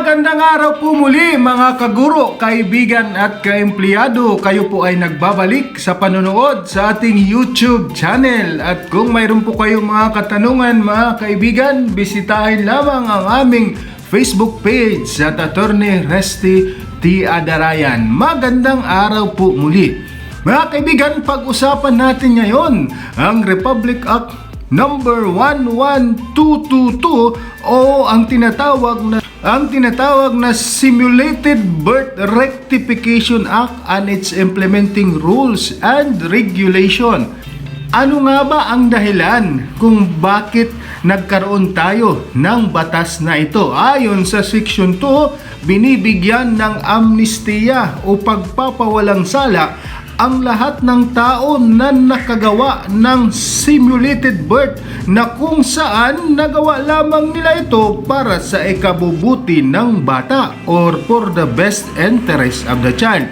Magandang araw po muli mga kaguro, kaibigan at kaempleyado. Kayo po ay nagbabalik sa panonood sa ating YouTube channel. At kung mayroon po kayong mga katanungan mga kaibigan, bisitahin lamang ang aming Facebook page at Attorney Resty T. Adarayan. Magandang araw po muli. Mga kaibigan, pag-usapan natin ngayon ang Republic Act number 11222 o ang tinatawag na Simulated Birth Rectification Act and its implementing rules and regulation. Ano nga ba ang dahilan kung bakit nagkaroon tayo ng batas na ito? Ayon sa Section 2, binibigyan ng amnestiya o pagpapawalang sala ang lahat ng tao na nakagawa ng simulated birth na kung saan nagawa lamang nila ito para sa ikabubuti ng bata or for the best interest of the child.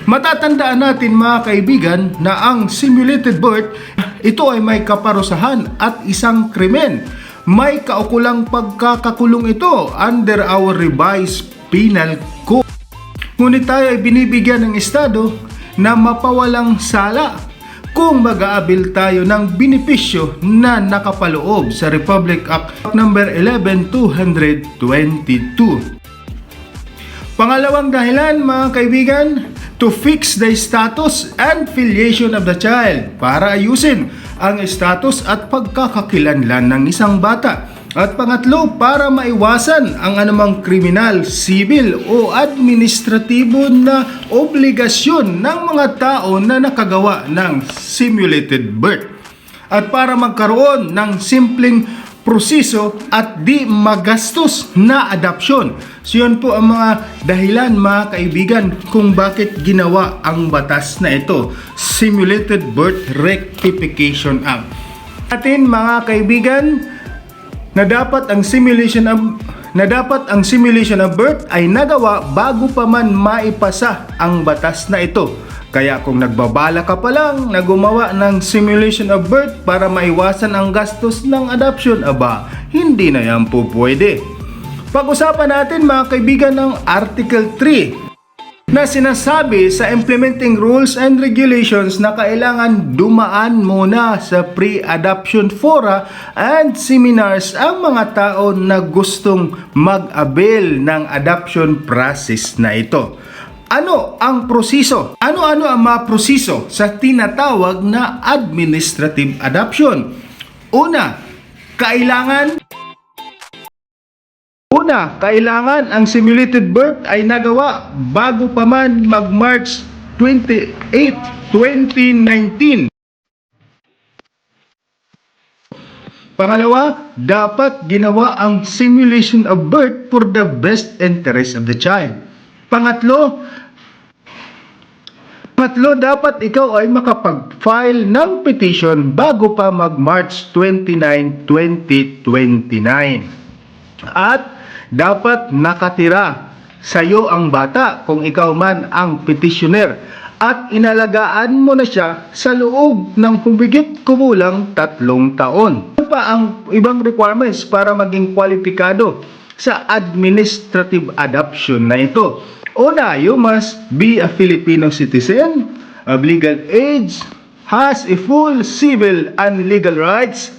Matatandaan natin mga kaibigan na ang simulated birth, ito ay may kaparusahan at isang krimen. May kaukulang pagkakakulong ito under our revised penal code. Ngunit tayo ay binibigyan ng Estado na mapawalang sala kung mag-aabil tayo ng benepisyo na nakapaloob sa Republic Act number 11222. Pangalawang dahilan mga kaibigan, to fix the status and filiation of the child, para ayusin ang status at pagkakakilanlan ng isang bata. At pangatlo, para maiwasan ang anumang kriminal, sibil o administratibo na obligasyon ng mga tao na nakagawa ng simulated birth. At para magkaroon ng simpleng proseso at di magastos na adopsyon. So yun po ang mga dahilan mga kaibigan kung bakit ginawa ang batas na ito, Simulated Birth Rectification Act. Atin mga kaibigan, na dapat ang simulation of birth ay nagawa bago pa man maipasa ang batas na ito. Kaya kung nagbabala ka pa lang na gumawa ng simulation of birth para maiwasan ang gastos ng adoption, aba, hindi na yan po pwede. Pag-usapan natin mga kaibigan ng Article 3 na sinasabi sa implementing rules and regulations na kailangan dumaan muna sa pre-adoption fora and seminars ang mga tao na gustong mag-avail ng adoption process na ito. Ano ang proseso? Ano-ano ang mga proseso sa tinatawag na administrative adoption? Una, kailangan ang simulated birth ay nagawa bago pa man mag-March 28, 2019. Pangalawa, dapat ginawa ang simulation of birth for the best interest of the child. Pangatlo, dapat ikaw ay makapag-file ng petition bago pa mag-March 29, 2029. At dapat nakatira sa iyo ang bata kung ikaw man ang petitioner at inalagaan mo na siya sa loob ng humigit kumulang 3 taon. Ano pa ang ibang requirements para maging kwalipikado sa administrative adoption na ito? Una, you must be a Filipino citizen of legal age, has a full civil and legal rights,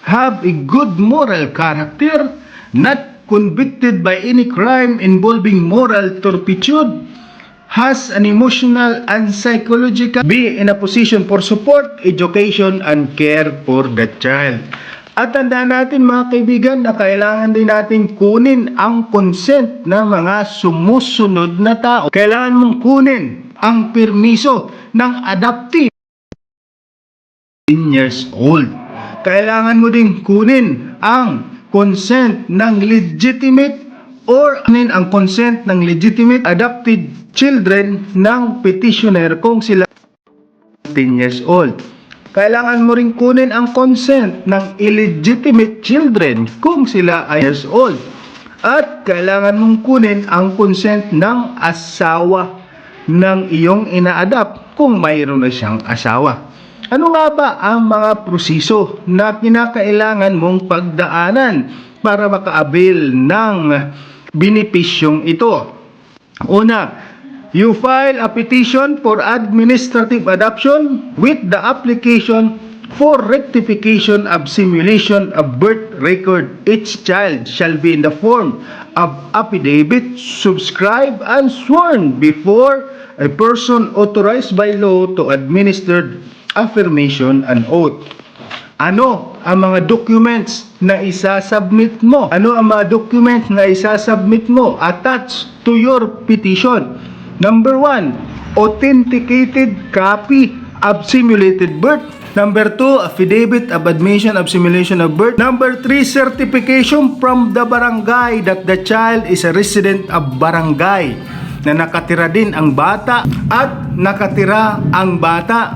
have a good moral character, not convicted by any crime involving moral turpitude, has an emotional and psychological, be in a position for support, education, and care for the child. At tandaan natin mga kaibigan na kailangan din natin kunin ang consent ng mga sumusunod na tao. Kailangan mong kunin ang permiso ng adoptee 10 years old. Kailangan mo din kunin ang consent ng legitimate adopted children ng petitioner kung sila 10 years old. Kailangan mo rin kunin ang consent ng illegitimate children kung sila ay years old. At kailangan mong kunin ang consent ng asawa ng iyong ina-adopt kung mayroon na siyang asawa. Ano nga ba ang mga proseso na kinakailangan mong pagdaanan para maka-avail ng benepisyong ito. Una, you file a petition for administrative adoption with the application for rectification of simulation of birth record. Each child shall be in the form of affidavit, subscribed and sworn before a person authorized by law to administer affirmation and oath. Ano ang mga documents na isasubmit mo? Ano ang mga documents na isasubmit mo attached to your petition? Number 1, authenticated copy of simulated birth. Number 2, affidavit of admission of simulation of birth. Number 3, certification from the barangay that the child is a resident of barangay, na nakatira din ang bata at nakatira ang bata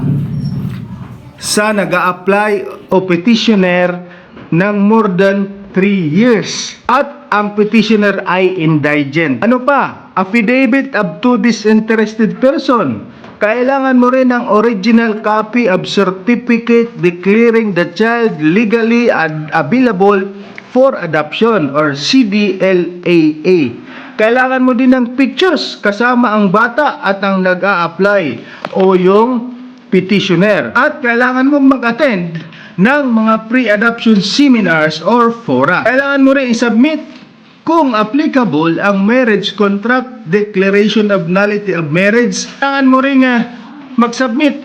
sa nag-a-apply o petitioner ng more than 3 years at ang petitioner ay indigent. Ano pa? Affidavit of two disinterested person. Kailangan mo rin ng original copy of certificate declaring the child legally available for adoption or CDLAA. Kailangan mo din ng pictures kasama ang bata at ang nag-a-apply o yung petitioner. At kailangan mo mag-attend ng mga pre-adoption seminars or fora. Kailangan mo rin i-submit kung applicable ang marriage contract, declaration of nullity of marriage. Kailangan mo rin mag-submit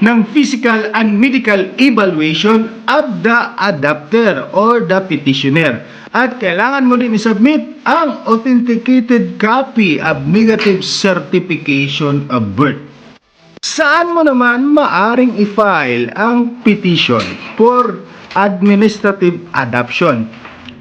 ng physical and medical evaluation of the adopter or the petitioner. At kailangan mo din i-submit ang authenticated copy of negative certification of birth. Saan mo naman maaring i-file ang petition for administrative adoption?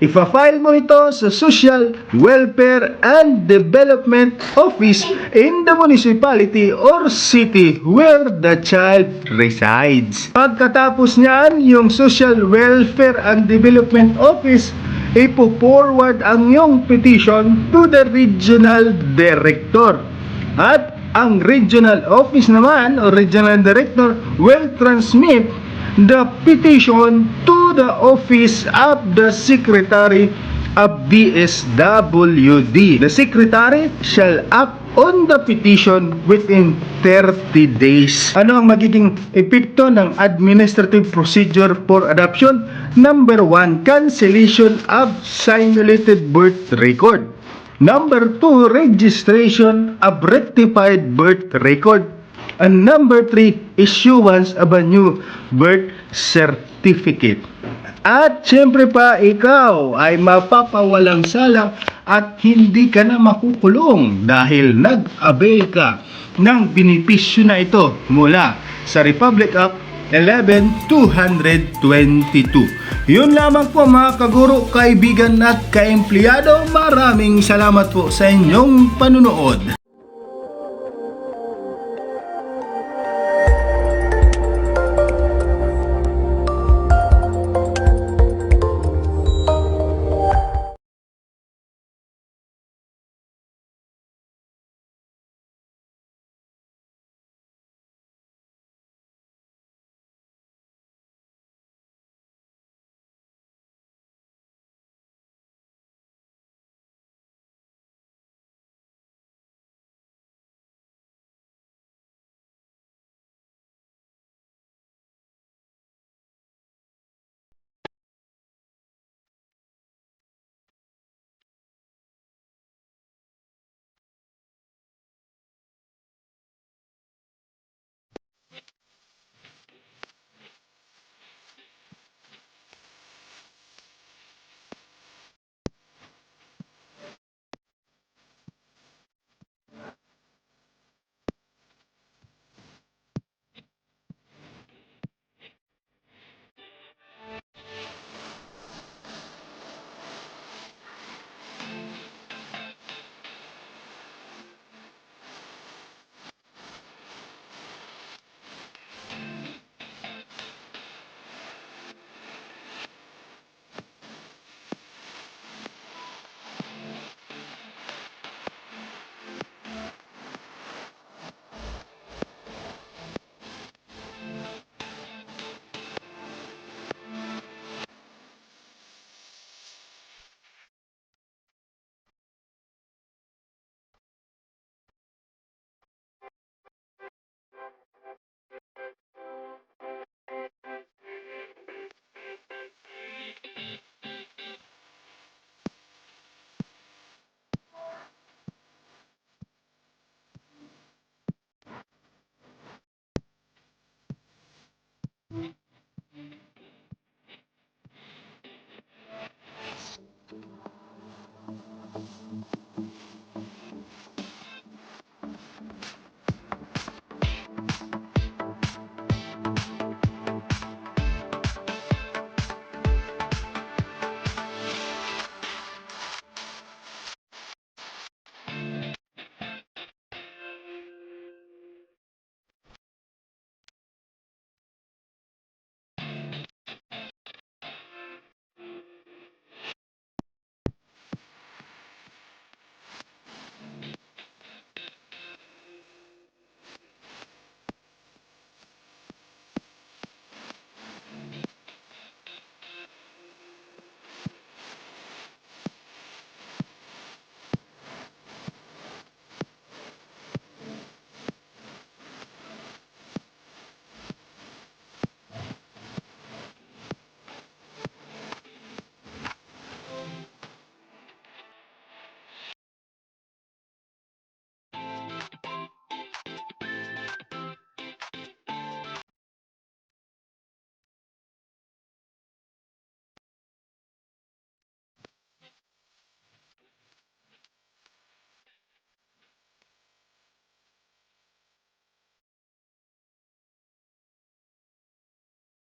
Ipa-file mo ito sa Social Welfare and Development Office in the municipality or city where the child resides. Pagkatapos niyan, yung Social Welfare and Development Office ipo-forward ang iyong petition to the regional director. At ang regional office naman o regional director will transmit the petition to the office of the Secretary of DSWD. The Secretary shall act on the petition within 30 days. Ano ang magiging epekto ng administrative procedure for adoption? Number 1, cancellation of simulated birth record. Number 2, registration of rectified birth record. And number 3, issuance of a new birth certificate. At syempre pa, ikaw ay mapapawalang sala at hindi ka na makukulong dahil nag-avail ka ng benepisyo na ito mula sa Republic Act 11-222. Yun lamang po mga kaguro, kaibigan at kaempleyado. Maraming salamat po sa inyong panunood.